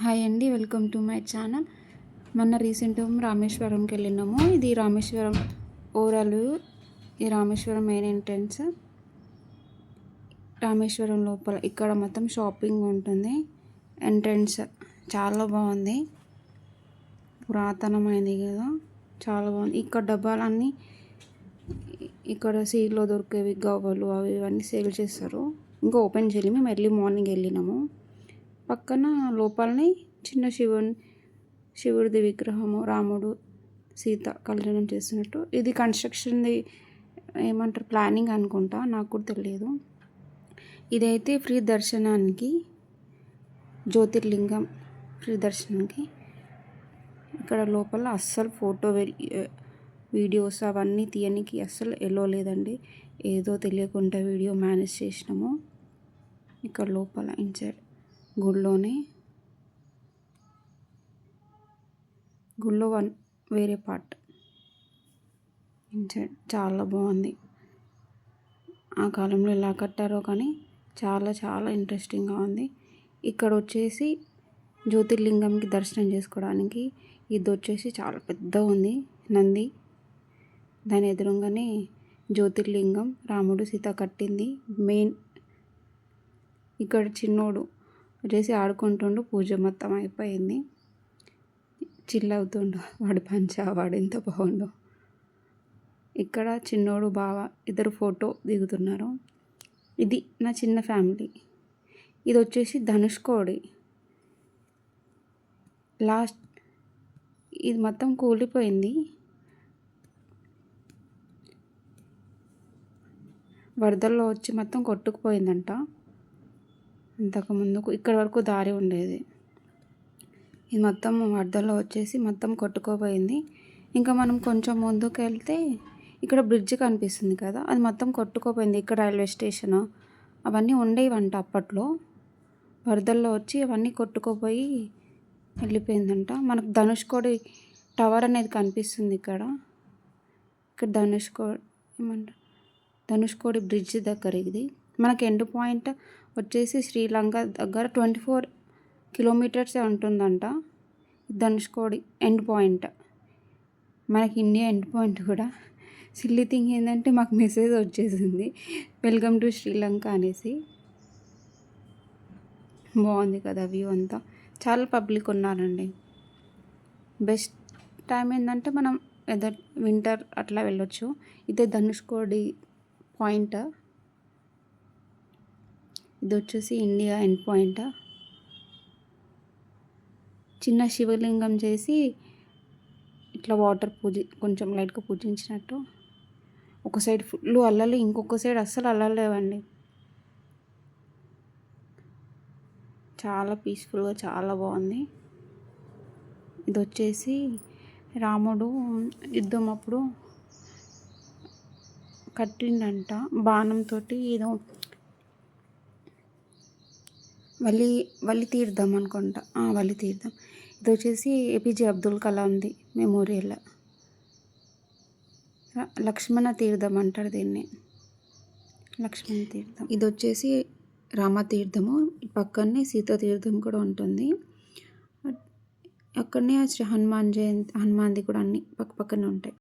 Hi అండి, welcome to my channel. మొన్న recent రామేశ్వరంకి వెళ్ళినాము. ఇది రామేశ్వరం ఓవరాల్. ఈ రామేశ్వరం మెయిన్ ఎంట్రన్స్. రామేశ్వరం లోపల ఇక్కడ మొత్తం షాపింగ్ ఉంటుంది. ఎంట్రన్స్ చాలా బాగుంది, పురాతనమైనది కదా, చాలా బాగుంది. ఇక్కడ డబ్బాలన్నీ ఇక్కడ సీలో దొరికేవి, గవ్వలు అవి ఇవన్నీ సేల్ చేస్తారు. ఇంకా ఓపెన్ చేయలేము, మేము ఎర్లీ మార్నింగ్ వెళ్ళినాము. పక్కన లోపలనే చిన్న శివుడిది విగ్రహము, రాముడు సీత కళ్యాణం చేస్తున్నట్టు. ఇది కన్స్ట్రక్షన్ది ఏమంటారు, ప్లానింగ్ అనుకుంటా, నాకు కూడా తెలియదు. ఇదైతే ఫ్రీ దర్శనానికి, జ్యోతిర్లింగం ఫ్రీ దర్శనానికి. ఇక్కడ లోపల అస్సలు వీడియోస్ అవన్నీ తీయడానికి అస్సలు ఎలో లేదండి. ఏదో తెలియకుండా వీడియో మేనేజ్ చేసినాము. ఇక్కడ లోపల ఇన్సైడ్ గుళ్ళో వేరే పార్ట్ ఇన్సైడ్ చాలా బాగుంది. ఆ కాలంలో ఎలా కట్టారో కానీ చాలా చాలా ఇంట్రెస్టింగ్గా ఉంది. ఇక్కడ వచ్చేసి జ్యోతిర్లింగంకి దర్శనం చేసుకోవడానికి ఇది వచ్చేసి చాలా పెద్దగా ఉంది, నంది. దాని ఎదురుగానే జ్యోతిర్లింగం, రాముడు సీత కట్టింది మెయిన్. ఇక్కడ చిన్నోడు వచ్చేసి ఆడుకుంటుండు, పూజ మొత్తం అయిపోయింది, చిల్ అవుతుండు. వాడు వాడు ఎంత బాగుండు. ఇక్కడ చిన్నోడు బావ ఇద్దరు ఫోటో దిగుతున్నారు. ఇది నా చిన్న ఫ్యామిలీ. ఇది వచ్చేసి ధనుష్కోడి. ఇది మొత్తం కూలిపోయింది, వరదల్లో వచ్చి మొత్తం కొట్టుకుపోయిందంట. అంతకుముందుకు ఇక్కడ వరకు దారి ఉండేది, ఇది మొత్తం వరదల్లో వచ్చేసి మొత్తం కొట్టుకుపోయింది. ఇంకా మనం కొంచెం ముందుకు వెళ్తే ఇక్కడ బ్రిడ్జ్ కనిపిస్తుంది కదా, అది మొత్తం కొట్టుకుపోయింది. ఇక్కడ రైల్వే స్టేషన్ అవన్నీ ఉండేవంట అప్పట్లో. వరదల్లో వచ్చి అవన్నీ కొట్టుకుపోయి వెళ్ళిపోయిందంట. మనకు ధనుష్కోడి టవర్ అనేది కనిపిస్తుంది ఇక్కడ. ధనుష్కోడి బ్రిడ్జ్ దగ్గర ఇది. మనకి ఎండ్ పాయింట్ వచ్చేసి శ్రీలంక దగ్గర 24 కిలోమీటర్సే ఉంటుందంట ధనుష్కోడి ఎండ్ పాయింట్. మనకి ఇండియా ఎండ్ పాయింట్ కూడా. సిల్లీ థింగ్ ఏంటంటే మాకు మెసేజ్ వచ్చేసింది, వెల్కమ్ టు శ్రీలంక అనేసి. బాగుంది కదా వ్యూ అంతా. చాలా పబ్లిక్ ఉన్నారండి. బెస్ట్ టైం ఏంటంటే మనం వింటర్ అట్లా వెళ్ళొచ్చు. ఇదే ధనుష్కోడి పాయింట్. ఇది వచ్చేసి ఇండియా ఎండ్ పాయింట్. చిన్న శివలింగం చేసి ఇట్లా వాటర్ కొంచెం లైట్గా పూజించినట్టు. ఒక సైడ్ ఫుల్ అల్లలు, ఇంకొక సైడ్ అస్సలు అల్లలేవండి. చాలా పీస్ఫుల్గా చాలా బాగుంది. ఇది వచ్చేసి రాముడు యుద్ధం అప్పుడు కట్టిండంట బాణంతో. ఏదో వల్లి తీర్థం అనుకుంటా, వల్లి తీర్థం. ఇది వచ్చేసి ఏపీజే అబ్దుల్ కలాంది మెమోరియల్. లక్ష్మణ తీర్థం అంటారు దీన్ని, లక్ష్మణ తీర్థం. ఇది వచ్చేసి రామతీర్థము. పక్కనే సీతా తీర్థం కూడా ఉంటుంది. అక్కడనే శ్రీ హనుమాన్ది కూడా అన్ని పక్కనే ఉంటాయి.